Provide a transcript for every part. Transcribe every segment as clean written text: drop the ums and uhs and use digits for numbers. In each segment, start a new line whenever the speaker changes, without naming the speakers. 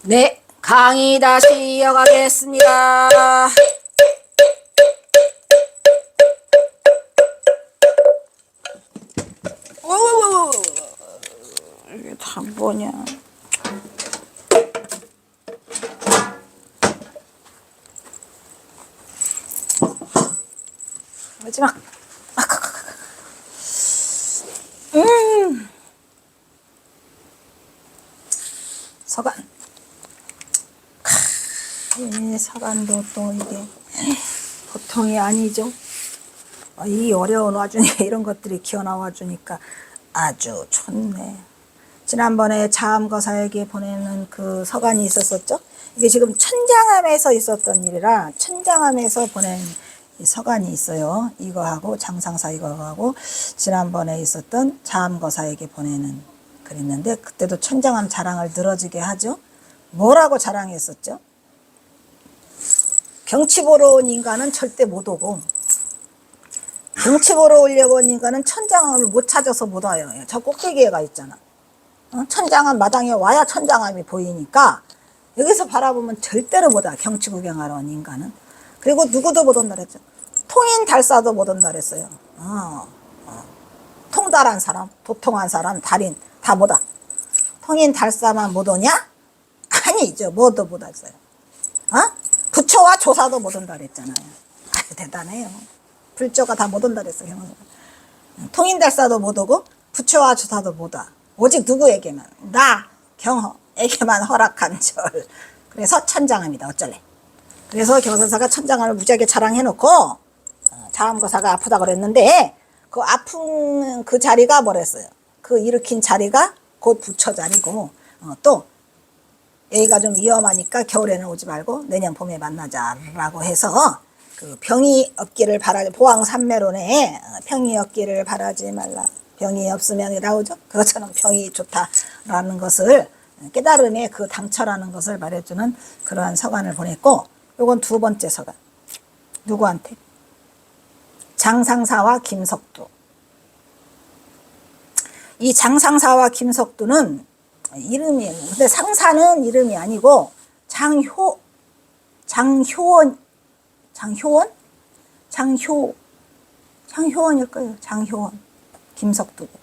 네, 강의 다시 이어가겠습니다. 이게 다 뭐냐. 마지막. 서간. 서간도 또 이게 보통이 아니죠. 이 어려운 와중에 이런 것들이 기어나와 주니까 아주 좋네. 지난번에 자암거사에게 보내는 그 서간이 있었었죠. 이게 지금 천장암에서 있었던 일이라 천장암에서 보낸 서간이 있어요. 이거하고 장상사 이거하고 지난번에 있었던 자암거사에게 보내는 그랬는데 그때도 천장암 자랑을 늘어지게 하죠. 뭐라고 자랑했었죠? 경치 보러 온 인간은 절대 못 오고 경치 보러 오려고 온 인간은 천장암을 못 찾아서 못 와요. 저 꼭대기에 가 있잖아. 천장암 마당에 와야 천장암이 보이니까 여기서 바라보면 절대로 못 와. 경치 구경하러 온 인간은. 그리고 누구도 못 온다 그랬죠. 통인 달사도 못 온다 그랬어요. 통달한 사람, 도통한 사람, 달인 다 못 와. 통인 달사만 못 오냐? 아니죠. 뭐도 못 왔어요. 부처와 조사도 못 온다 그랬잖아요. 아주 대단해요. 불조가 다 못 온다 그랬어요. 통인달사도 못 오고 부처와 조사도 못 와. 오직 누구에게만? 나 경허에게만 허락한 절. 그래서 천장암이다. 어쩔래. 그래서 경선사가 천장암을 무지하게 자랑해놓고 자암거사가 아프다고 그랬는데 그 아픈 그 자리가 뭐랬어요? 그 일으킨 자리가 곧 부처 자리고 또 여기가 좀 위험하니까 겨울에는 오지 말고 내년 봄에 만나자라고 해서 그 병이 없기를 바라지, 보왕산매론에 병이 없기를 바라지 말라. 병이 없으면 나오죠. 그것처럼 병이 좋다라는 것을 깨달음의 그 당처라는 것을 말해주는 그러한 서간을 보냈고, 요건 두 번째 서간. 누구한테? 장상사와 김석두. 이 장상사와 김석두는 이름이에요. 근데 상사는 이름이 아니고 장효원일 거예요. 장효원. 김석두고.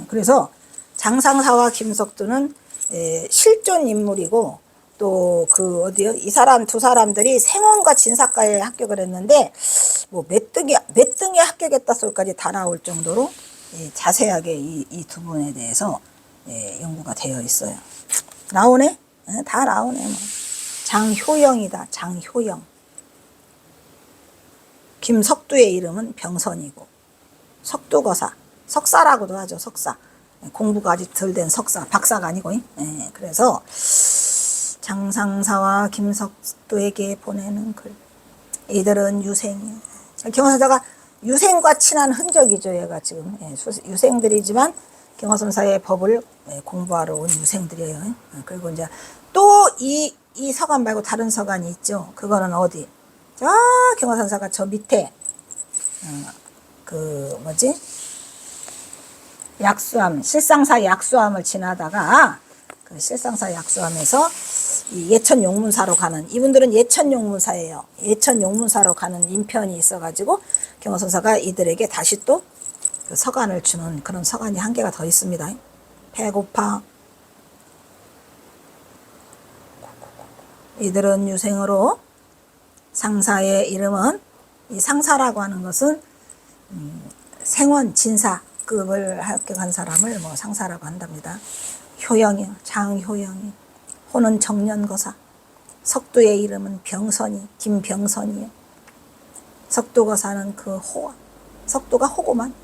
그래서 장상사와 김석두는 실존 인물이고 또 그 어디요? 이 사람 두 사람들이 생원과 진사과에 합격을 했는데 뭐 몇 등에 합격했다 소리까지 다 나올 정도로 자세하게 이 두 분에 대해서 연구가 되어 있어요. 나오네? 다 나오네. 뭐. 장효영이다. 장효영. 김석두의 이름은 병선이고 석두거사. 석사라고도 하죠. 석사. 공부가 아직 덜 된 석사. 박사가 아니고. 그래서 장상사와 김석두에게 보내는 글. 이들은 유생이요. 경화선사가 유생과 친한 흔적이죠. 얘가 지금 유생들이지만 경화선사의 법을 공부하러 온 유생들이에요. 그리고 이제 또 이 서간 말고 다른 서간이 있죠. 그거는 어디? 경화선사가 저 밑에 그 뭐지? 약수암, 실상사 약수암을 지나다가 그 실상사 약수암에서 이 예천용문사로 가는, 이분들은 예천용문사예요. 예천용문사로 가는 인편이 있어가지고 경화선사가 이들에게 다시 또 그 서간을 주는 그런 서간이 한 개가 더 있습니다. 배고파. 이들은 유생으로 상사의 이름은, 이 상사라고 하는 것은 생원 진사급을 합격한 사람을 뭐 상사라고 한답니다. 효영이요. 장효영이. 호는 정년거사. 석두의 이름은 병선이. 김병선이요. 석두거사는 그 호와. 석두가 호구만.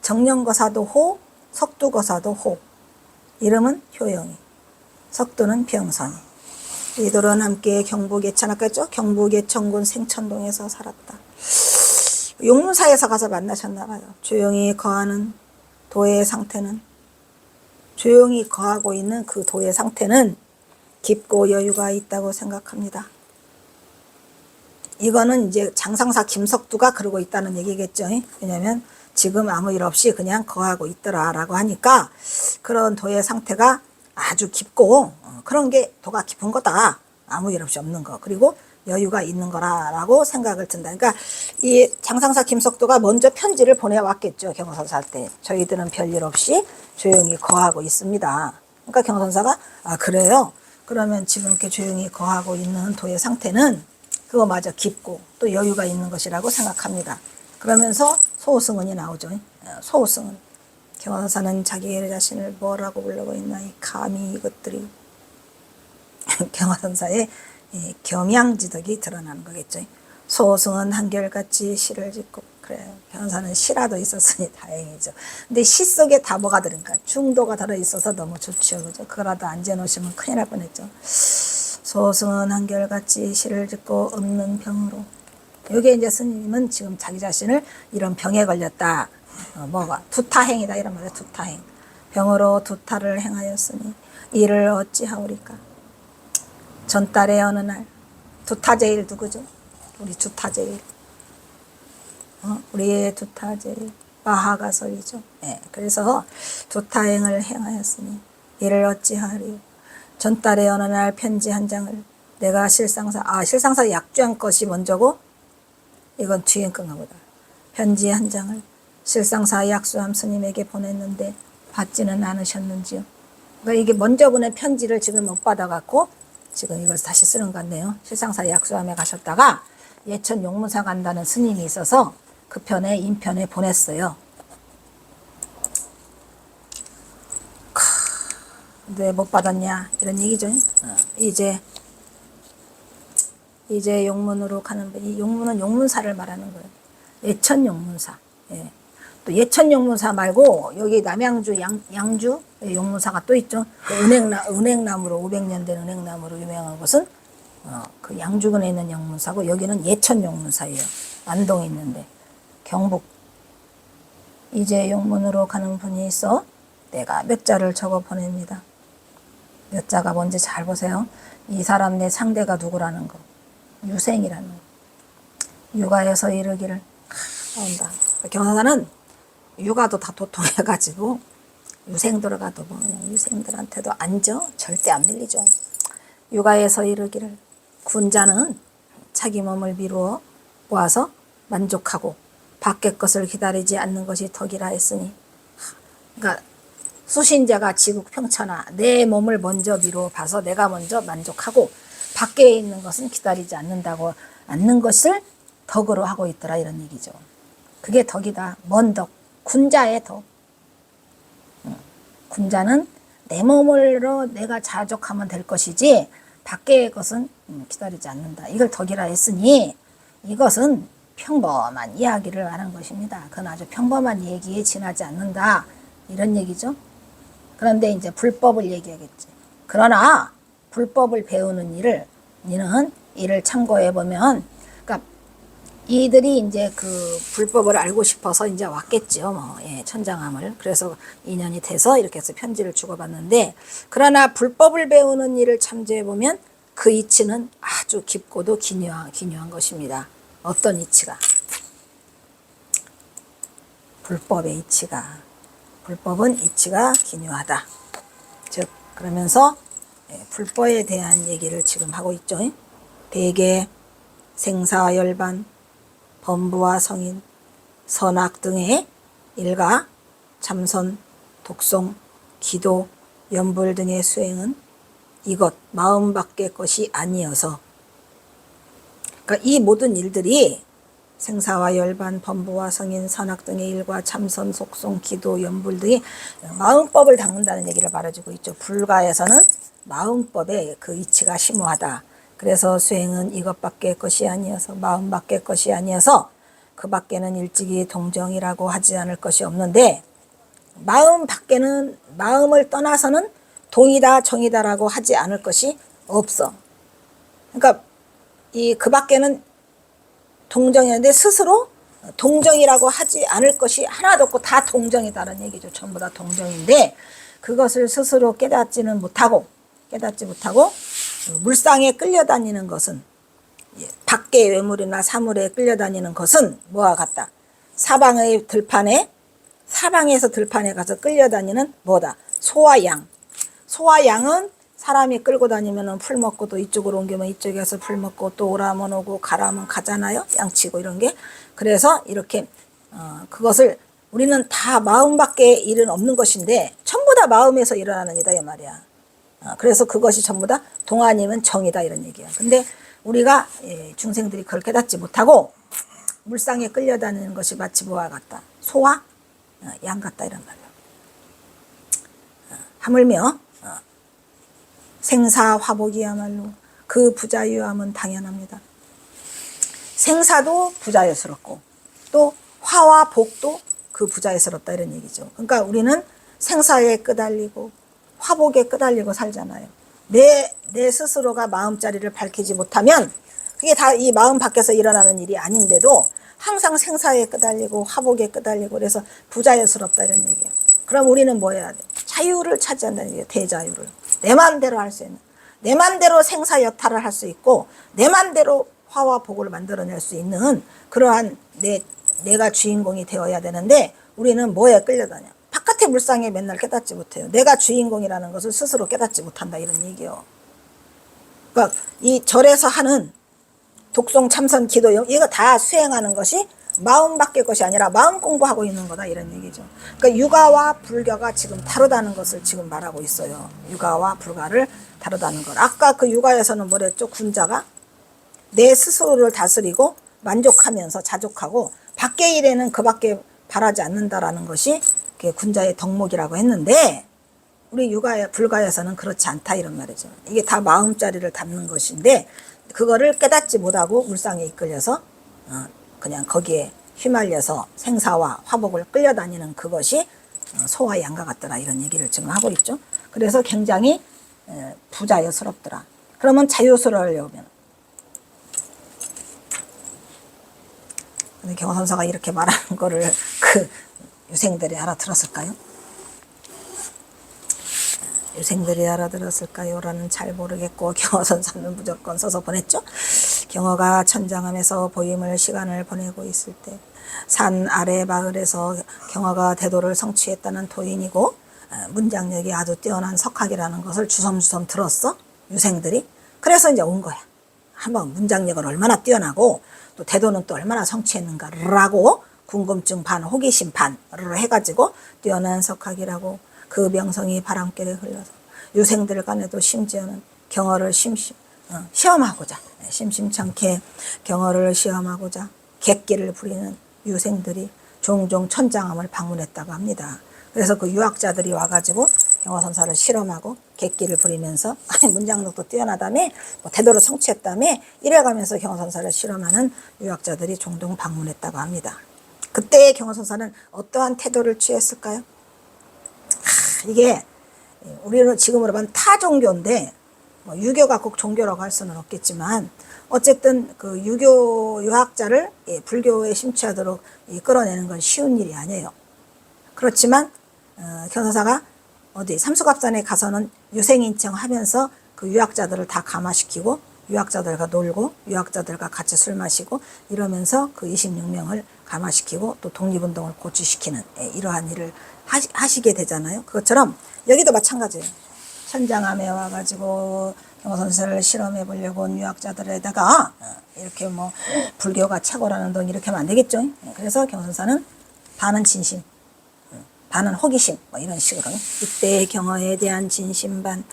정년거사도 호, 석두거사도 호. 이름은 효영이. 석두는 병선이. 이들은 함께 경북예천, 아까 했죠? 경북예천군 생천동에서 살았다. 용문사에서 가서 만나셨나 봐요. 조용히 거하는 도의 상태는, 조용히 거하고 있는 그 도의 상태는 깊고 여유가 있다고 생각합니다. 이거는 이제 장상사 김석두가 그러고 있다는 얘기겠죠. 왜냐면 지금 아무 일 없이 그냥 거하고 있더라라고 하니까 그런 도의 상태가 아주 깊고 그런 게 도가 깊은 거다. 아무 일 없이 없는 거. 그리고 여유가 있는 거라고 생각을 든다. 그러니까 이 장상사 김석도가 먼저 편지를 보내왔겠죠. 경호선사 때. 저희들은 별일 없이 조용히 거하고 있습니다. 그러니까 경호선사가 아 그래요? 그러면 지금 이렇게 조용히 거하고 있는 도의 상태는 그거마저 깊고 또 여유가 있는 것이라고 생각합니다. 그러면서 소호승은이 나오죠. 소호승은. 경호선사는 자기 자신을 뭐라고 부르고 있나 이 감히 이것들이 경화선사의 겸양지덕이 드러나는 거겠죠. 소승은 한결같이 시를 짓고 그래요. 경화선사는 시라도 있었으니 다행이죠. 근데 시 속에 다 뭐가 들으니까 중도가 들어있어서 너무 좋죠. 그죠? 그거라도 안 재놓으시면 큰일 날 뻔했죠. 소승은 한결같이 시를 짓고 없는 병으로. 여기에 이제 스님은 지금 자기 자신을 이런 병에 걸렸다. 뭐가 두타행이다 이런 말이에요. 두타행. 병으로 두타를 행하였으니 이를 어찌하오리까. 전달의 어느 날 두타제일 누구죠? 우리 두타제일. 우리의 두타제일 마하가설이죠. 네, 그래서 두타행을 행하였으니 이를 어찌하리요. 전달의 어느 날 편지 한 장을 내가 실상사 약주한 것이 먼저고 이건 뒤엔 건가 보다. 편지 한 장을 실상사 약수함 스님에게 보냈는데 받지는 않으셨는지요. 그러니까 이게 먼저 보낸 편지를 지금 못 받아갖고 지금 이걸 다시 쓰는 것 같네요. 실상사 약수함에 가셨다가 예천 용문사 간다는 스님이 있어서 그 편에 인편에 보냈어요. 근데 못 받았냐 이런 얘기죠. 이제 용문으로 가는 이 용문은 용문사를 말하는 거예요. 예천 용문사. 예. 또 예천 용문사 말고 여기 남양주 양주 용문사가 또 있죠. 그 은행나무로 500년 된 은행나무로 유명한 곳은 그 양주군에 있는 용문사고 여기는 예천 용문사예요. 안동에 있는데 경북. 이제 용문으로 가는 분이 있어 내가 몇 자를 적어 보냅니다. 몇 자가 뭔지 잘 보세요. 이 사람 내 상대가 누구라는 거. 유생이라는 거. 육아에서 이르기를 나온다. 경화사는 육아도 다 도통해가지고 유생 들어가도 뭐 그냥 유생들한테도 앉아 절대 안 밀리죠. 육아에서 이르기를 군자는 자기 몸을 미루어 모아서 만족하고 밖의 것을 기다리지 않는 것이 덕이라 했으니 그러니까 수신자가 지국평천하 내 몸을 먼저 미루어 봐서 내가 먼저 만족하고 밖에 있는 것은 기다리지 않는 것을 덕으로 하고 있더라 이런 얘기죠. 그게 덕이다. 뭔 덕? 군자의 덕. 군자는 내 몸으로 내가 자족하면 될 것이지 밖의 것은 기다리지 않는다. 이걸 덕이라 했으니 이것은 평범한 이야기를 말한 것입니다. 그건 아주 평범한 얘기에 지나지 않는다. 이런 얘기죠. 그런데 이제 불법을 얘기하겠지. 그러나 불법을 배우는 니는 이를 참고해 보면, 그러니까 이들이 이제 그 불법을 알고 싶어서 이제 왔겠죠. 뭐, 예, 천장함을. 그래서 인연이 돼서 이렇게 해서 편지를 주고받는데, 그러나 불법을 배우는 일을 참조해 보면 그 이치는 아주 깊고도 기묘한 것입니다. 어떤 이치가? 불법의 이치가. 불법은 이치가 기묘하다. 즉, 그러면서 불법에 대한 얘기를 지금 하고 있죠. 대개 생사 열반, 범부와 성인, 선악 등의 일가, 참선, 독송, 기도, 연불 등의 수행은 이것 마음 밖의 것이 아니어서 그러니까 이 모든 일들이 생사와 열반, 범부와 성인, 선악 등의 일과 참선, 속송, 기도, 연불 등이 마음법을 닦는다는 얘기를 말해주고 있죠. 불가에서는 마음법의 그 이치가 심오하다. 그래서 수행은 이것밖에 것이 아니어서 마음밖에 것이 아니어서 그 밖에는 일찍이 동정이라고 하지 않을 것이 없는데 마음 밖에는 마음을 떠나서는 동이다 정이다라고 하지 않을 것이 없어. 그러니까 그 밖에는 동정이었는데 스스로 동정이라고 하지 않을 것이 하나도 없고 다 동정이다라는 얘기죠. 전부 다 동정인데 그것을 스스로 깨닫지 못하고 물상에 끌려다니는 것은 밖의 외물이나 사물에 끌려다니는 것은 뭐와 같다. 사방의 들판에 사방에서 들판에 가서 끌려다니는 뭐다? 소와 양. 소와 양은 사람이 끌고 다니면은 풀 먹고 또 이쪽으로 옮기면 이쪽에서 풀 먹고 또 오라면 오고 가라면 가잖아요. 양치고 이런 게. 그래서 이렇게 그것을 우리는 다 마음밖에 일은 없는 것인데 전부 다 마음에서 일어나는 이다 이 말이야. 그래서 그것이 전부 다 동아니면 정이다 이런 얘기야. 근데 우리가 중생들이 그걸 깨닫지 못하고 물상에 끌려다니는 것이 마치 뭐와 같다. 소와 양 같다 이런 말이야. 하물며 생사화복이야말로 그 부자유함은 당연합니다. 생사도 부자유스럽고 또 화와 복도 그 부자유스럽다 이런 얘기죠. 그러니까 우리는 생사에 끄달리고 화복에 끄달리고 살잖아요. 내 스스로가 마음자리를 밝히지 못하면 그게 다 이 마음 밖에서 일어나는 일이 아닌데도 항상 생사에 끄달리고 화복에 끄달리고 그래서 부자유스럽다 이런 얘기예요. 그럼 우리는 뭐 해야 돼? 자유를 차지한다는 얘기예요. 대자유를. 내 마음대로 할 수 있는. 내 마음대로 생사 여타를 할 수 있고 내 마음대로 화와 복을 만들어낼 수 있는 그러한 내가 주인공이 되어야 되는데 우리는 뭐에 끌려다녀? 바깥의 물상에 맨날 깨닫지 못해요. 내가 주인공이라는 것을 스스로 깨닫지 못한다 이런 얘기예요. 그러니까 이 절에서 하는 독송, 참선, 기도 이거 다 수행하는 것이 마음 밖의 것이 아니라 마음 공부하고 있는 거다 이런 얘기죠. 그러니까 육아와 불가가 지금 다르다는 것을 지금 말하고 있어요. 육아와 불가를 다르다는 것. 아까 그 육아에서는 뭐랬죠? 군자가 내 스스로를 다스리고 만족하면서 자족하고 밖의 일에는 그밖에 바라지 않는다라는 것이 군자의 덕목이라고 했는데 우리 육아 불가에서는 그렇지 않다 이런 말이죠. 이게 다 마음자리를 담는 것인데 그거를 깨닫지 못하고 물상에 이끌려서 그냥 거기에 휘말려서 생사와 화복을 끌려다니는 그것이 소와 양과 같더라 이런 얘기를 지금 하고 있죠. 그래서 굉장히 부자유스럽더라. 그러면 자유스러우려면 경화선사가 이렇게 말하는 거를 그 유생들이 알아들었을까요? 유생들이 알아들었을까요? 라는 잘 모르겠고 경화선사는 무조건 써서 보냈죠. 경화가 천장함에서 보임을 시간을 보내고 있을 때 산 아래 마을에서 경화가 대도를 성취했다는 도인이고 문장력이 아주 뛰어난 석학이라는 것을 주섬주섬 들었어. 유생들이. 그래서 이제 온 거야. 한번 문장력은 얼마나 뛰어나고 또 대도는 또 얼마나 성취했는가라고 궁금증 반 호기심 반으로 해가지고 뛰어난 석학이라고 그 명성이 바람결에 흘러서 유생들 간에도 심지어는 경어를 시험하고자 심심찮게 경어를 시험하고자 객기를 부리는 유생들이 종종 천장암을 방문했다고 합니다. 그래서 그 유학자들이 와가지고 경화선사를 실험하고 객기를 부리면서 문장력도 뛰어나다며 뭐 대도를 성취했다며 이래가면서 경화선사를 실험하는 유학자들이 종종 방문했다고 합니다. 그때의 경화선사는 어떠한 태도를 취했을까요? 이게 우리는 지금으로 보면 타 종교인데 뭐 유교가 꼭 종교라고 할 수는 없겠지만 어쨌든 그 유교 유학자를 불교에 심취하도록 끌어내는 건 쉬운 일이 아니에요. 그렇지만 경화선사가 어디 삼수갑산에 가서는 유생인청하면서 그 유학자들을 다 감화시키고 유학자들과 놀고 유학자들과 같이 술 마시고 이러면서 그 26명을 감화시키고 또 독립운동을 고취시키는 이러한 일을 하시게 되잖아요. 그것처럼 여기도 마찬가지예요. 천장암에 와가지고 경화선사를 실험해 보려고 온 유학자들에다가 이렇게 뭐 불교가 최고라는 동 이렇게 하면 안 되겠죠. 그래서 경화선사는 반은 진심 반은 호기심 뭐 이런 식으로 이때 경어에 대한 진심 반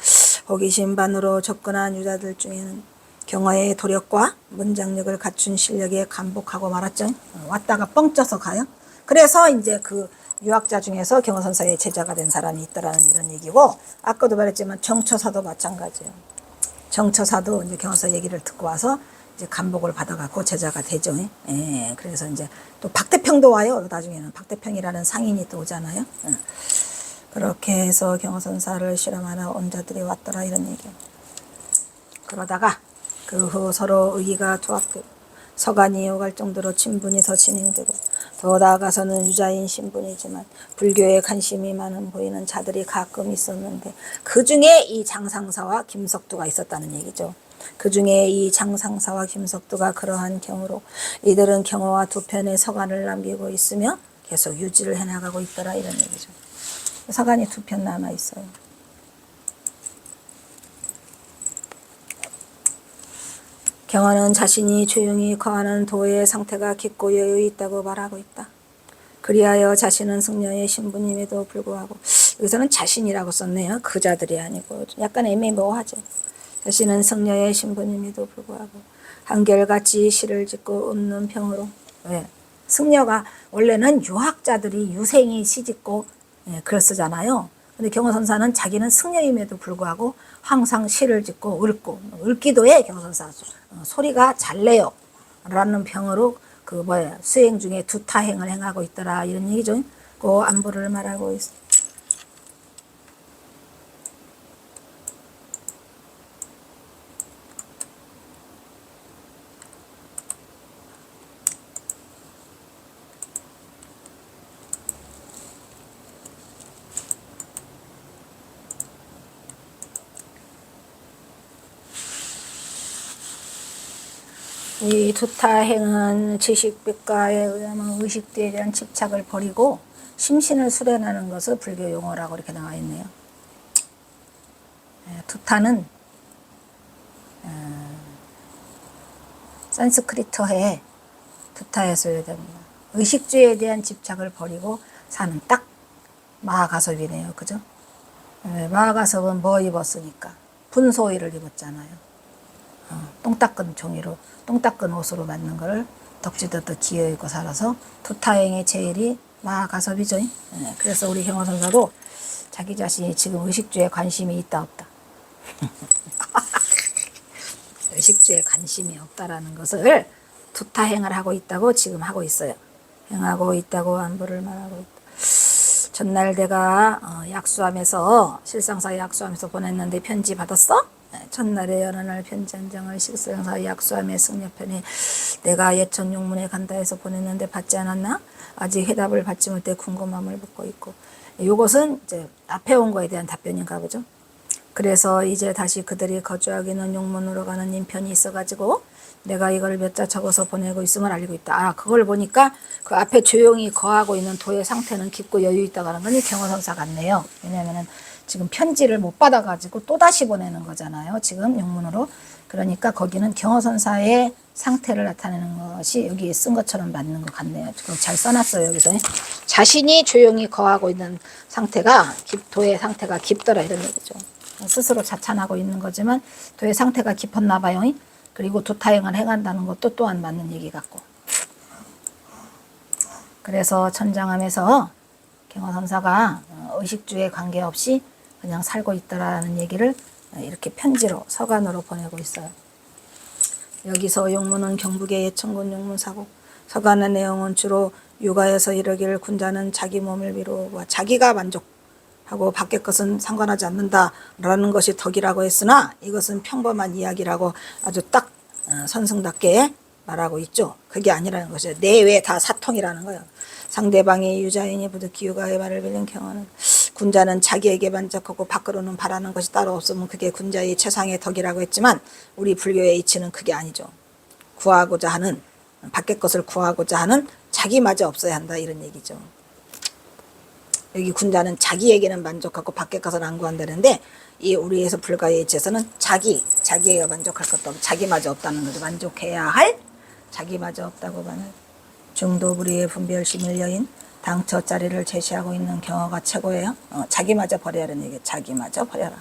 호기심 반으로 접근한 유자들 중에는 경어의 도력과 문장력을 갖춘 실력에 감복하고 말았죠. 왔다가 뻥 쪄서 가요. 그래서 이제 그 유학자 중에서 경어선사의 제자가 된 사람이 있다라는 이런 얘기고 아까도 말했지만 정처사도 마찬가지예요. 정처사도 이제 경어선사 얘기를 듣고 와서 이제 감복을 받아갖고 제자가 되죠. 그래서 이제 또 박대평도 와요. 나중에는 박대평이라는 상인이 또 오잖아요. 그렇게 해서 경어선사를 실험하러 온 자들이 왔더라 이런 얘기예요. 그러다가 그 후 서로 의기가 투합되고 서간이 오갈 정도로 친분이 더 진행되고 더 나아가서는 유자인 신분이지만 불교에 관심이 많은 보이는 자들이 가끔 있었는데 그 중에 이 장상사와 김석두가 있었다는 얘기죠. 그 중에 이 장상사와 김석두가 그러한 경우로 이들은 경어와 두 편의 서간을 남기고 있으며 계속 유지를 해나가고 있더라 이런 얘기죠. 서간이 2편 남아 있어요. 경화는 자신이 조용히 거하는 도의 상태가 깊고 여유 있다고 말하고 있다. 그리하여 자신은 승려의 신부님에도 불구하고, 여기서는 자신이라고 썼네요. 그자들이 아니고 약간 애매모호하죠. 자신은 승려의 신부님에도 불구하고 한결같이 시를 짓고 없는 병으로. 왜? 승려가 원래는 유학자들이 유생이 시짓고 글 쓰잖아요. 근데 경호선사는 자기는 승려임에도 불구하고 항상 시를 짓고 읊고, 읊기도에 경호선사 소리가 잘 내요 라는 병으로 수행 중에 두타행을 행하고 있더라 이런 얘기죠. 그 안부를 말하고 있어. 이 두타행은 지식빛가에 의하면 의식들에 대한 집착을 버리고 심신을 수련하는 것을 불교 용어라고 이렇게 나와 있네요. 두타는 산스크리트어에 두타에 소요됩니다. 의식주에 대한 집착을 버리고 사는 딱 마하가섭이네요. 그죠? 마하가섭은 뭐 입었으니까? 분소의를 입었잖아요. 똥 닦은 종이로, 똥 닦은 옷으로 만든 거를 덕지덕지 기어 입고 살아서 두타행의 제일이 마하가섭이죠. 그래서 우리 경호선사도 자기 자신이 지금 의식주에 관심이 있다 없다. 의식주에 관심이 없다라는 것을 두타행을 하고 있다고 지금 하고 있어요. 행하고 있다고 안부를 말하고 있다. 전날 내가 약수함에서 실상사 약수함에서 보냈는데 편지 받았어? 첫날에 여러 날 편지 한 장을 실상사 약수함의 승려편에 내가 예천용문에 간다 해서 보냈는데 받지 않았나? 아직 해답을 받지 못해 궁금함을 묻고 있고. 이것은 이제 앞에 온 거에 대한 답변인가 보죠. 그래서 이제 다시 그들이 거주하기는 용문으로 가는 인편이 있어가지고 내가 이걸 몇 자 적어서 보내고 있음을 알고 있다. 그걸 보니까 그 앞에 조용히 거하고 있는 도의 상태는 깊고 여유 있다고 하는 건 경호선사 같네요. 왜냐면은 지금 편지를 못 받아가지고 또다시 보내는 거잖아요. 지금 용문으로. 그러니까 거기는 경호선사의 상태를 나타내는 것이 여기에 쓴 것처럼 맞는 것 같네요. 잘 써놨어요. 여기서 자신이 조용히 거하고 있는 상태가 도의 상태가 깊더라 이런 얘기죠. 스스로 자찬하고 있는 거지만 도의 상태가 깊었나 봐요. 그리고 두타행을 행한다는 것도 또한 맞는 얘기 같고. 그래서 천장함에서 경호선사가 의식주에 관계없이 그냥 살고 있더라는 얘기를 이렇게 편지로 서간으로 보내고 있어요. 여기서 용문은 경북의 예천군 용문사고, 서간의 내용은 주로 육아에서 이르기를 군자는 자기 몸을 비우고 자기가 만족하고 밖의 것은 상관하지 않는다라는 것이 덕이라고 했으나 이것은 평범한 이야기라고 아주 딱 선승답게 말하고 있죠. 그게 아니라는 것이죠. 내외 다 사통이라는 거예요. 상대방이 유자인이 부득이 육아의 말을 빌린 경우는 군자는 자기에게 만족하고 밖으로는 바라는 것이 따로 없으면 그게 군자의 최상의 덕이라고 했지만 우리 불교의 이치는 그게 아니죠. 구하고자 하는, 밖의 것을 구하고자 하는 자기마저 없어야 한다 이런 얘기죠. 여기 군자는 자기에게는 만족하고 밖의 것은 안 구한다는데 이 우리에서 불가의 이치에서는 자기가 만족할 것도 없고 자기마저 없다는 거죠. 만족해야 할 자기마저 없다고 말해요. 중도부리의 분별심일 여인 당처 자리를 제시하고 있는 경어가 최고예요. 자기마저 버려라는 얘기. 자기마저 버려라.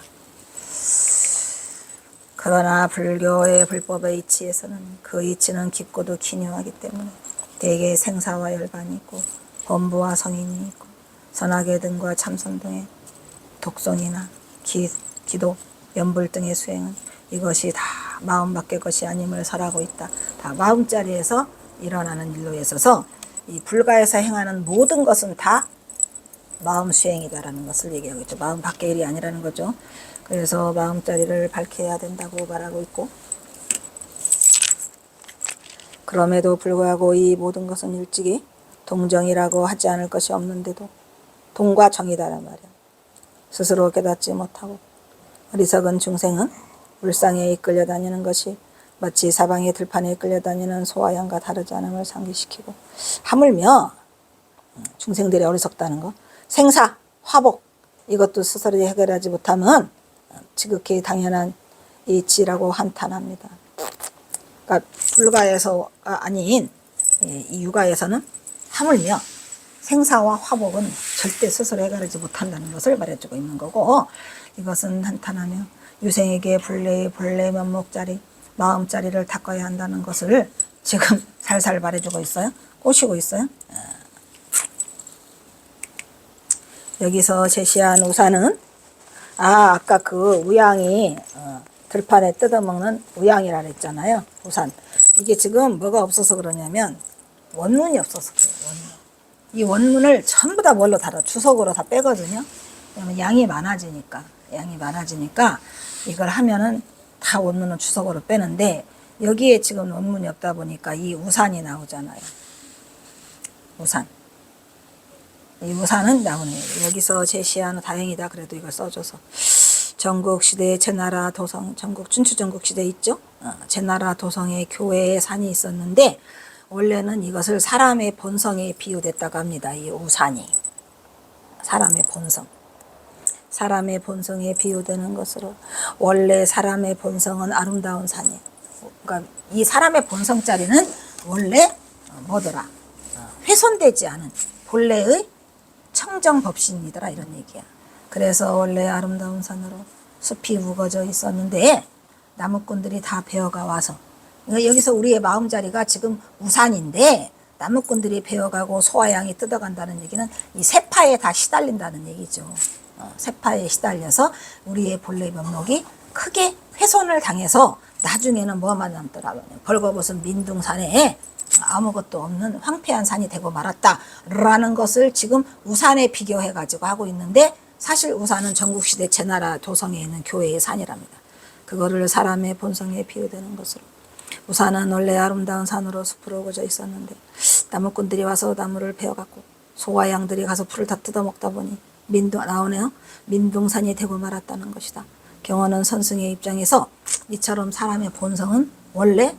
그러나 불교의 불법의 이치에서는 그 이치는 깊고도 기묘하기 때문에 대개 생사와 열반이 있고 범부와 성인이 있고 선악의 등과 참선 등의 독성이나 기도, 연불 등의 수행은 이것이 다 마음 밖의 것이 아님을 설하고 있다. 다 마음자리에서 일어나는 일로 있어서 이 불가에서 행하는 모든 것은 다 마음 수행이다라는 것을 얘기하고 있죠. 마음 밖의 일이 아니라는 거죠. 그래서 마음자리를 밝혀야 된다고 말하고 있고, 그럼에도 불구하고 이 모든 것은 일찍이 동정이라고 하지 않을 것이 없는데도 동과 정이다란 말이야. 스스로 깨닫지 못하고 어리석은 중생은 울상에 이끌려 다니는 것이 마치 사방의 들판에 이끌려 다니는 소와 양과 다르지 않음을 상기시키고, 하물며 중생들이 어리석다는 거. 생사, 화복 이것도 스스로 해결하지 못하면 지극히 당연한 이치라고 한탄합니다. 그러니까 불가에서가 아닌 이 육아에서는 하물며 생사와 화복은 절대 스스로 해결하지 못한다는 것을 말해주고 있는 거고, 이것은 한탄하며 유생에게 본래의 면목자리 마음자리를 닦아야 한다는 것을 지금 살살 말해주고 있어요. 꼬시고 있어요. 여기서 제시한 우산은 아까 그 우양이 들판에 뜯어먹는 우양이라 그랬잖아요. 우산. 이게 지금 뭐가 없어서 그러냐면 원문이 없어서 그래요. 원문. 이 원문을 전부 다 뭘로 달아? 주석으로 다 빼거든요. 왜냐면 양이 많아지니까 이걸 하면은 다 원문은 주석으로 빼는데, 여기에 지금 원문이 없다 보니까 이 우산이 나오잖아요. 우산. 이 우산은 나오네요. 여기서 제시하는, 다행이다 그래도 이걸 써줘서. 전국시대에 제나라 도성, 춘추 전국시대 있죠? 제나라 도성에 교회에 산이 있었는데, 원래는 이것을 사람의 본성에 비유됐다고 합니다. 이 우산이. 사람의 본성. 사람의 본성에 비유되는 것으로, 원래 사람의 본성은 아름다운 산이에요. 그러니까 이 사람의 본성자리는 원래 뭐더라? 훼손되지 않은 본래의 청정법신이더라, 이런 얘기야. 그래서 원래 아름다운 산으로 숲이 우거져 있었는데 나무꾼들이 다 베어가 와서, 여기서 우리의 마음자리가 지금 우산인데 나무꾼들이 베어가고 소화양이 뜯어간다는 얘기는 이 세파에 다 시달린다는 얘기죠. 세파에 시달려서 우리의 본래 면목이 크게 훼손을 당해서 나중에는 뭐만 남더라고요. 벌거벗은 민둥산에 아무것도 없는 황폐한 산이 되고 말았다라는 것을 지금 우산에 비교해 가지고 하고 있는데, 사실 우산은 전국시대 제나라 도성에 있는 교회의 산이랍니다. 그거를 사람의 본성에 비유되는 것으로, 우산은 원래 아름다운 산으로 숲으로 오고져 있었는데 나무꾼들이 와서 나무를 베어갖고 소와 양들이 가서 풀을 다 뜯어먹다 보니 나오네요. 민둥산이 되고 말았다는 것이다. 경원은 선승의 입장에서 이처럼 사람의 본성은 원래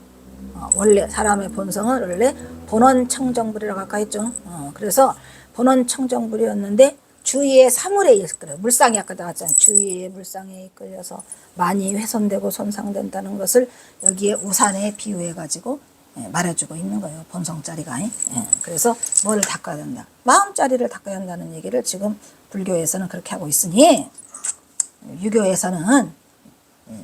사람의 본성은 원래 본원청정불이라고 아까 했죠. 그래서 본원청정불이었는데 주위의 사물에 이끌려, 물상이 아까 나왔잖아요. 주위의 물상에 이끌려서 많이 훼손되고 손상된다는 것을 여기에 우산에 비유해 가지고 말해주고 있는 거예요. 본성자리가. 그래서 뭐를 닦아야 된다? 마음자리를 닦아야 한다는 얘기를 지금 불교에서는 그렇게 하고 있으니, 유교에서는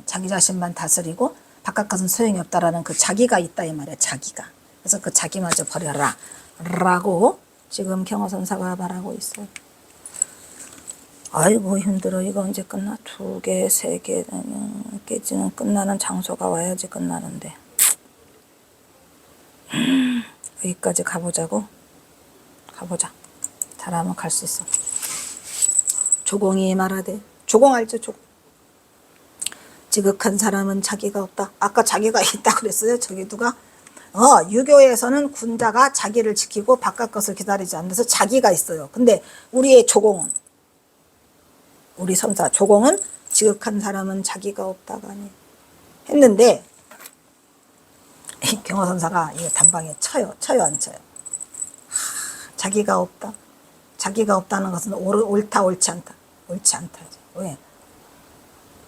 자기 자신만 다스리고 바깥 것은 소용이 없다라는 그 자기가 있다 이 말이야. 자기가. 그래서 그 자기마저 버려라 라고 지금 경허선사가 말하고 있어요. 아이고 힘들어. 이거 언제 끝나? 2개, 3개 깨지는 끝나는 장소가 와야지 끝나는데. 여기까지 가보자고. 가보자. 잘하면 갈 수 있어. 조공이 말하되, 조공 알죠? 조공. 지극한 사람은 자기가 없다. 아까 자기가 있다 그랬어요. 저기 누가? 유교에서는 군자가 자기를 지키고 바깥 것을 기다리지 않는데서 자기가 있어요. 근데 우리의 조공은, 우리 선사 조공은 지극한 사람은 자기가 없다가 아니 했는데, 경허선사가 이 단방에 쳐요 안 쳐요? 자기가 없다. 자기가 없다는 것은 옳다 옳지 않다. 옳지 않다. 왜?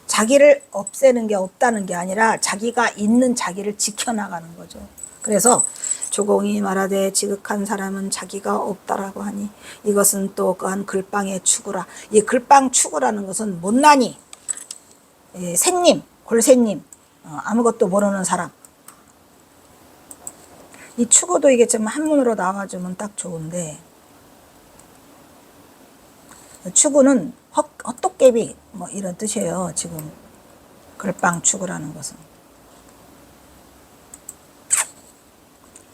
자기를 없애는 게 없다는 게 아니라 자기가 있는 자기를 지켜나가는 거죠. 그래서 조공이 말하되 지극한 사람은 자기가 없다라고 하니, 이것은 또 그한 글방의 추구라. 이 글방 추구라는 것은 못난이, 새님, 골새님, 아무것도 모르는 사람. 이 추구도 이게 좀 한문으로 나와주면 딱 좋은데, 추구는 헛똑개비 뭐 이런 뜻이에요. 지금 글방 추구라는 것은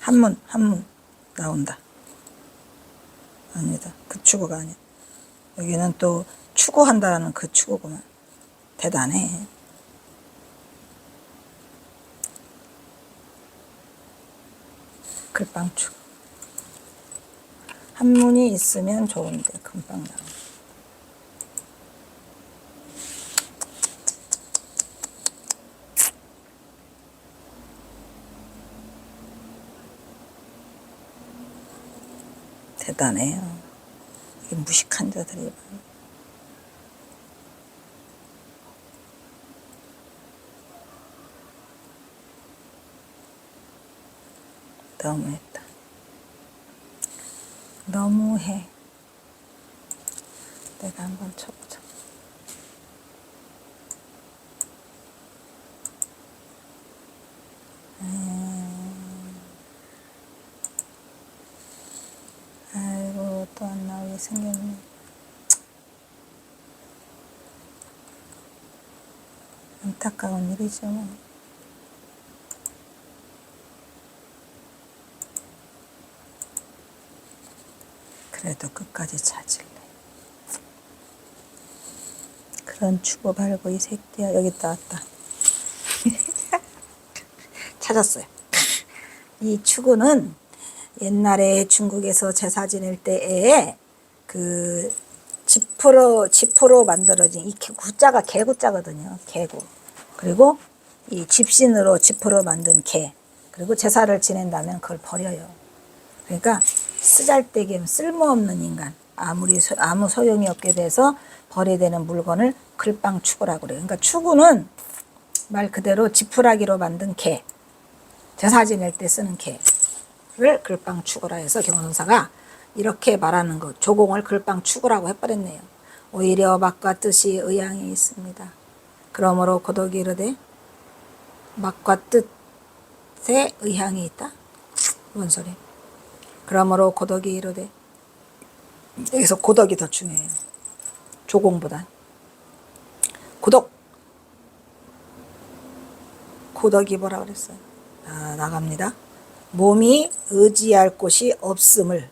한문 나온다. 아니다. 그 추구가 아니야. 여기는 또 추구한다라는 그 추구구만. 대단해. 글방 추구. 한문이 있으면 좋은데 금방 나와. 대단해요. 이게 무식한 자들이. 너무했다. 너무해. 내가 한번 쳐보자. 아이고, 또 안 나오게 생겼네. 안타까운 일이죠. 뭐. 그래도 끝까지 찾을래. 그런 추고 발고 이 새끼야. 여기 나왔다. 찾았어요. 이 추구는 옛날에 중국에서 제사 지낼 때에 그 지포로 만들어진 이 구자가 개구자거든요. 개구. 그리고 이 집신으로 지포로 만든 개. 그리고 제사를 지낸다면 그걸 버려요. 그러니까 쓰잘데기 쓸모없는 인간. 아무 소용이 없게 돼서 버리되는 물건을 글빵추구라고 그래요. 그러니까 추구는 말 그대로 지푸라기로 만든 개. 제사 지낼 때 쓰는 개를 글빵추구라 해서 경선사가 이렇게 말하는 것. 조공을 글빵추구라고 해버렸네요. 오히려 맛과 뜻이 의향이 있습니다. 그러므로 고독이 이르되 맛과 뜻에 의향이 있다? 뭔 소리? 그러므로 고독이 이르되, 여기서 고독이 더 중요해요. 조공보단. 고독이 뭐라 그랬어요? 나갑니다. 몸이 의지할 곳이 없음을,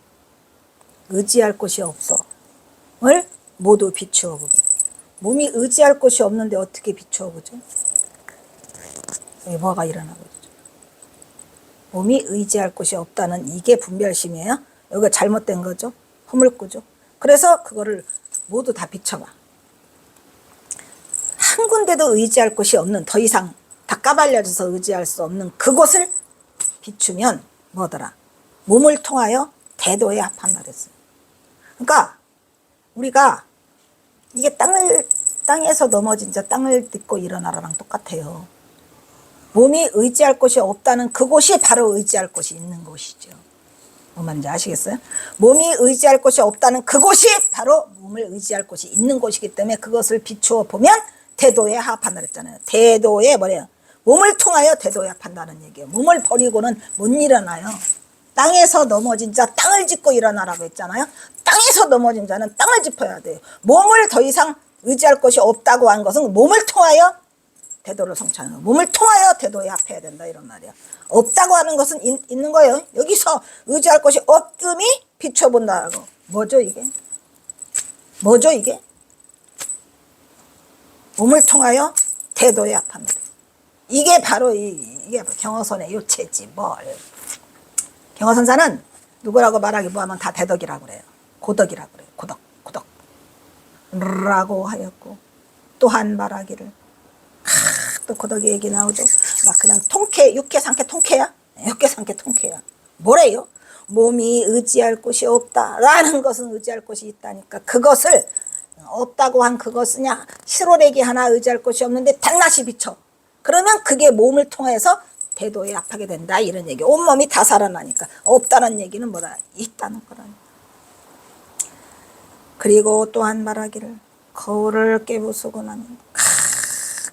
의지할 곳이 없어을 모두 비추어 보기. 몸이 의지할 곳이 없는데 어떻게 비추어 보죠? 여기 뭐가 일어나고 있죠? 몸이 의지할 곳이 없다는 이게 분별심이에요. 여기가 잘못된 거죠. 허물꾸죠. 그래서 그거를 모두 다 비춰봐. 한 군데도 의지할 곳이 없는, 더 이상 다 까발려져서 의지할 수 없는 그곳을 비추면 뭐더라? 몸을 통하여 대도에 합한다 그랬어요. 그러니까 우리가 이게 땅에서 넘어진 자 땅을 딛고 일어나라랑 똑같아요. 몸이 의지할 곳이 없다는 그곳이 바로 의지할 곳이 있는 곳이죠. 뭔 말인지 아시겠어요? 몸이 의지할 곳이 없다는 그곳이 바로 몸을 의지할 곳이 있는 곳이기 때문에 그것을 비추어 보면 대도에 합한다 그랬잖아요. 대도에 뭐래요? 몸을 통하여 대도에 합한다는 얘기예요. 몸을 버리고는 못 일어나요. 땅에서 넘어진 자 땅을 짚고 일어나라고 했잖아요. 땅에서 넘어진 자는 땅을 짚어야 돼요. 몸을 더 이상 의지할 것이 없다고 한 것은 몸을 통하여 대도를 성취하는 거예요. 몸을 통하여 대도에 합해야 된다 이런 말이야. 없다고 하는 것은 있는 거예요. 여기서 의지할 것이 없음이 비춰본다고. 뭐죠 이게? 뭐죠 이게? 몸을 통하여 대도에 합한다. 이게 바로 이게 경어선의 요체지 뭘. 경어선사는 누구라고 말하기 뭐하면 다 대덕이라고 그래요. 고덕이라고 그래요. 고덕 라고 하였고 또한 말하기를 또 고덕의 얘기 나오죠. 막 그냥 통쾌 육회 상쾌 통쾌야. 육회 상쾌 통쾌야. 뭐래요? 몸이 의지할 곳이 없다라는 것은 의지할 곳이 있다니까 그것을 없다고 한 그것이냐 시로레기 하나 의지할 곳이 없는데 단낮이 비쳐. 그러면 그게 몸을 통해서 대도에 합하게 된다 이런 얘기. 온몸이 다 살아나니까 없다는 얘기는 뭐다? 있다는 거라니. 그리고 또한 말하기를 거울을 깨부수고 나면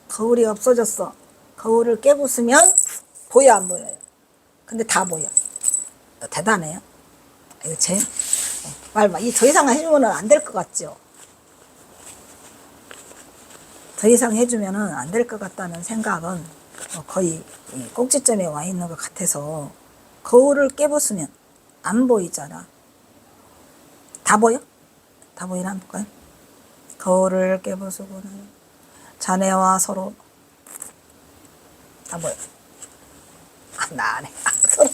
거울이 없어졌어. 거울을 깨부수면 보여 안 보여요? 근데 다 보여. 대단해요. 이거 말만 더 이상 해주면 안 될 것 같죠? 더 이상 해주면 안 될 것 같다는 생각은 거의 꼭지점에 와 있는 것 같아서 거울을 깨부수면 안 보이잖아. 다 보여? 다 보이나 한번 볼까요? 거울을 깨부수고는 자네와 서로 다 보여. 나 안 해. 서로.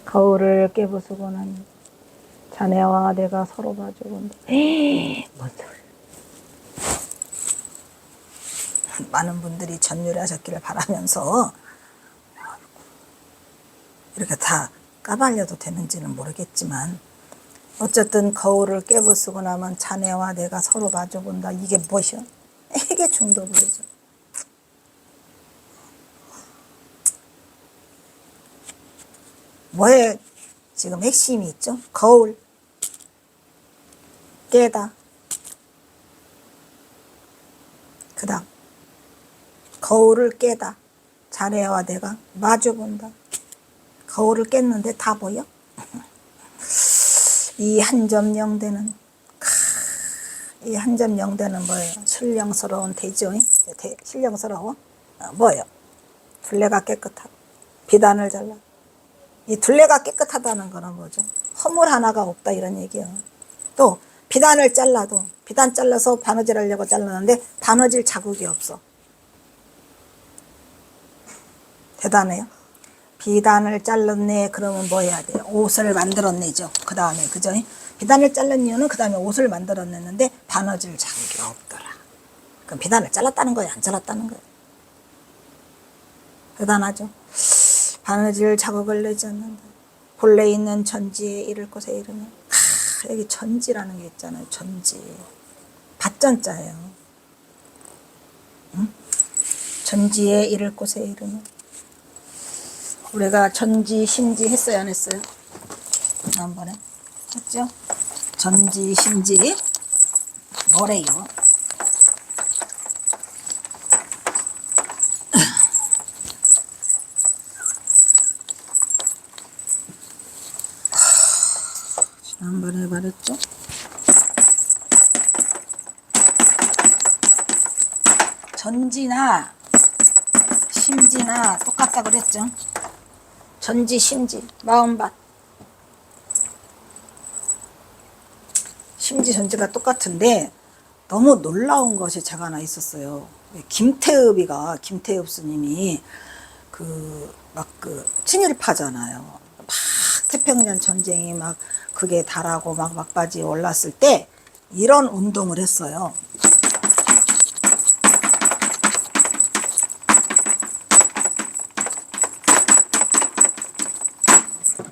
거울을 깨부수고는 자네와 내가 서로 봐주건데 뭔 소리. 많은 분들이 전율하셨기를 바라면서 이렇게 다 까발려도 되는지는 모르겠지만 어쨌든 거울을 깨부수고 나면 자네와 내가 서로 마주본다. 이게 무엇이요? 이게 중도부죠. 뭐에 지금 핵심이 있죠? 거울 깨다. 그 다음 거울을 깨다. 자네와 내가 마주본다. 거울을 깼는데 다 보여? 이 한 점 영대는 이 한 점 영대는 뭐예요? 신령스러운 대죠. 신령스러워? 뭐예요? 둘레가 깨끗하고 비단을 잘라. 이 둘레가 깨끗하다는 거는 뭐죠? 허물 하나가 없다 이런 얘기예요. 또 비단을 잘라도 비단 잘라서 바느질 하려고 잘랐는데 바느질 자국이 없어. 대단해요. 비단을 잘랐네. 그러면 뭐 해야 돼요? 옷을 만들어내죠. 그 다음에 그죠? 비단을 자른 이유는 그 다음에 옷을 만들어냈는데 바느질 자국이 없더라. 그럼 비단을 잘랐다는 거예요? 안 잘랐다는 거예요? 대단하죠. 바느질 자국을 내지 않는다. 본래 있는 전지에 이를 곳에 이르면 여기 전지라는 게 있잖아요. 전지. 밭전자예요. 응? 전지에 이를 곳에 이르면 우리가 전지 심지 했어요 안 했어요? 지난번에 했죠? 전지 심지 뭐래요? 지난번에 말했죠? 전지나 심지나 똑같다 그랬죠? 전지 심지 마음밭 심지 전지가 똑같은데 너무 놀라운 것이 제가 하나 있었어요. 김태읍 스님이 그 친일파잖아요. 막 태평양 전쟁이 막 그게 달하고 막 막바지에 올랐을 때 이런 운동을 했어요.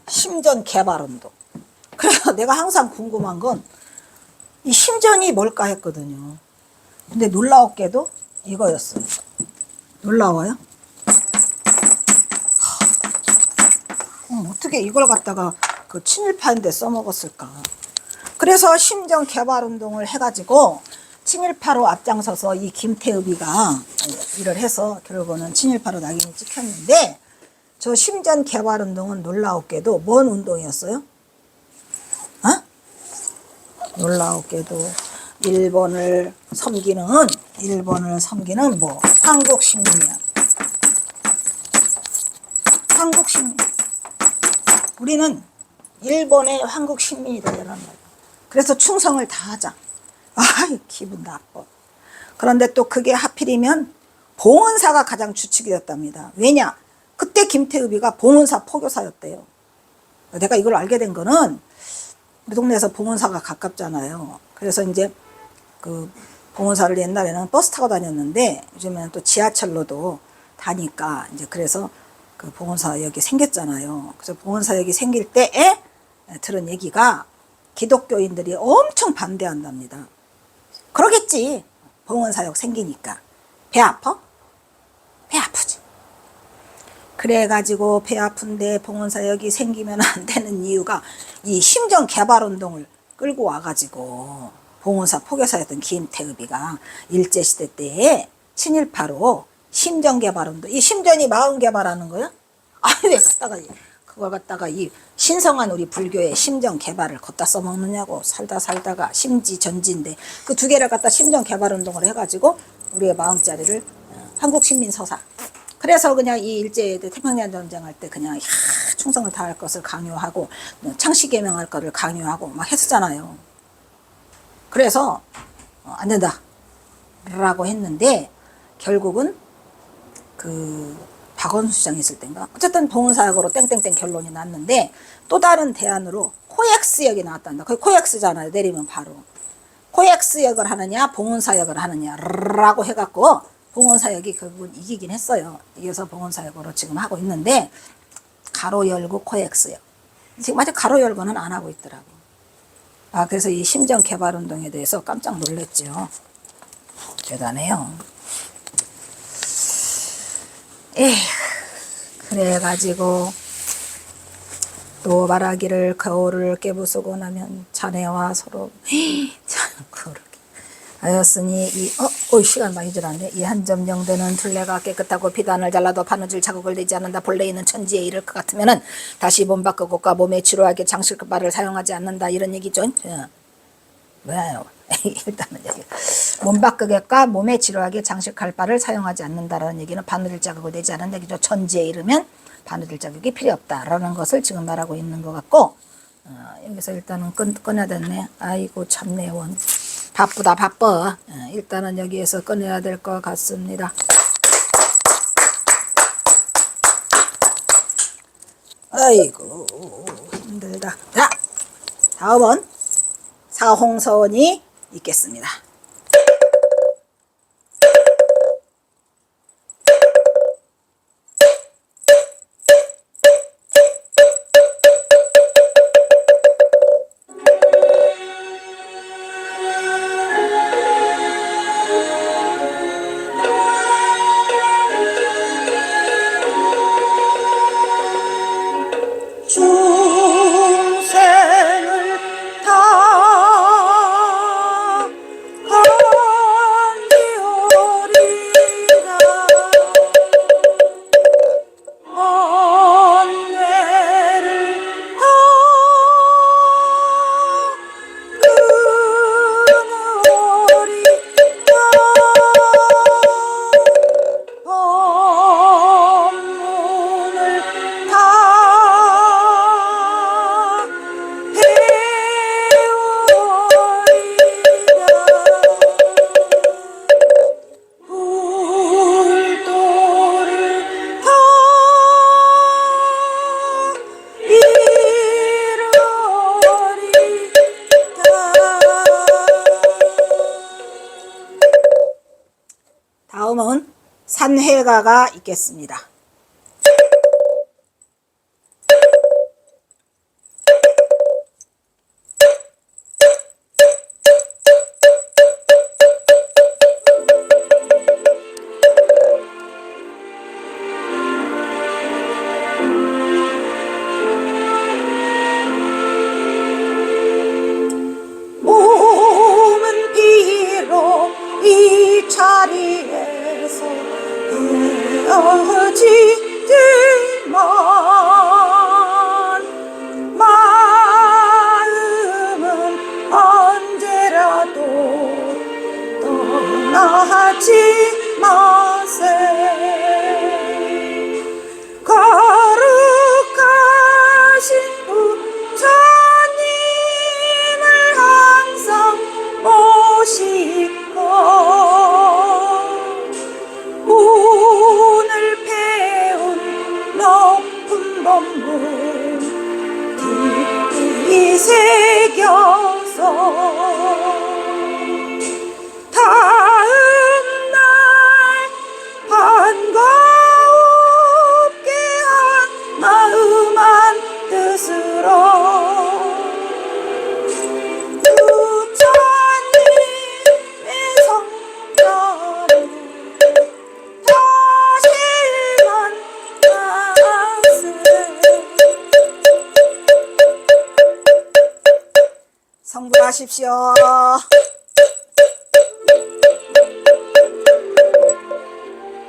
심전 개발 운동. 그래서 내가 항상 궁금한 건 이 심전이 뭘까 했거든요. 근데 놀라웠게도 이거였어요. 놀라워요? 어떻게 이걸 갖다가 그 친일파인데 써먹었을까? 그래서 심전 개발 운동을 해가지고 친일파로 앞장서서 이 김태읍이가 일을 해서 결국은 친일파로 낙인이 찍혔는데 저 심전 개발 운동은 놀라웠게도 뭔 운동이었어요? 놀라웠게도 일본을 섬기는 뭐 한국 식민이야. 한국 식민. 우리는 일본의 한국 식민이다 이런 말이야. 그래서 충성을 다하자. 기분 나빠. 그런데 또 그게 하필이면 봉은사가 가장 주축이 됐답니다. 왜냐? 그때 김태읍이가 봉은사 포교사였대요. 내가 이걸 알게 된 거는 우리 동네에서 봉은사가 가깝잖아요. 그래서 이제 그 봉은사를 옛날에는 버스 타고 다녔는데 요즘에는 또 지하철로도 다니까 이제 그래서 그 봉은사역이 생겼잖아요. 그래서 봉은사역이 생길 때에 들은 얘기가 기독교인들이 엄청 반대한답니다. 그러겠지. 봉은사역 생기니까. 배 아파? 배 아프지. 그래가지고 배 아픈데 봉은사역이 생기면 안 되는 이유가 이 심전 개발 운동을 끌고 와가지고 봉은사 포교사였던 김태읍이가 일제시대 때에 친일파로 심전 개발 운동, 이 심전이 마음 개발하는 거야? 왜 그걸 갖다가 이 신성한 우리 불교의 심전 개발을 걷다 써먹느냐고. 살다가 심지 전지인데 그 두 개를 갖다 심전 개발 운동을 해가지고 우리의 마음자리를 한국 신민 서사. 그래서 그냥 이 일제 태평양 전쟁할 때 그냥 충성을 다할 것을 강요하고 창씨 개명할 것을 강요하고 막 했었잖아요. 그래서 안 된다 라고 했는데 결국은 그 박원순 시장이 있을 때인가 어쨌든 봉은사역으로 땡땡땡 결론이 났는데 또 다른 대안으로 코엑스역이 나왔단다. 그게 코엑스잖아요. 내리면 바로 코엑스역을 하느냐 봉은사역을 하느냐 라고 해갖고 봉헌사역이 결국은 이기긴 했어요. 이겨서 봉헌사역으로 지금 하고 있는데 가로 열고 코엑스요. 지금 아직 가로 열고는 안 하고 있더라고. 그래서 이 심정개발운동에 대해서 깜짝 놀랐죠. 대단해요. 그래가지고 또 말하기를 거울을 깨부수고 나면 자네와 서로 참 그렇게 하였으니 시간 많이 지났네. 이 한 점 영대는 둘레가 깨끗하고 비단을 잘라도 바느질 자국을 내지 않는다. 본래 있는 천지에 이를 것 같으면은 다시 몸 바꾸고 옷과 몸에 치료하게 장식발을 사용하지 않는다. 이런 얘기죠. 뭐야요? 일단은 여기 몸 바꾸기과 몸에 치료하게 장식할 바를 사용하지 않는다라는 얘기는 바느질 자국을 내지 않는 얘기죠. 천지에 이르면 바느질 자국이 필요 없다라는 것을 지금 말하고 있는 것 같고, 여기서 일단은 꺼내야 됐네. 아이고 참네 원. 바쁘다 바빠. 일단은 여기에서 꺼내야 될 것 같습니다. 아이고 힘들다. 자, 다음은 사홍선이 있겠습니다. 다음은 산회가가 있겠습니다. 몸은 비록 이 자리에서 헤어지지만 마음은 언제라도 떠나지 마세. 거룩하신 부처님을 항상 모시고 오늘 배운 높은 법문 깊이 새겨서 다음날 반갑게 한 마음 한 뜻으로 부처님의 성전을 다시 만났으 성불하십시오.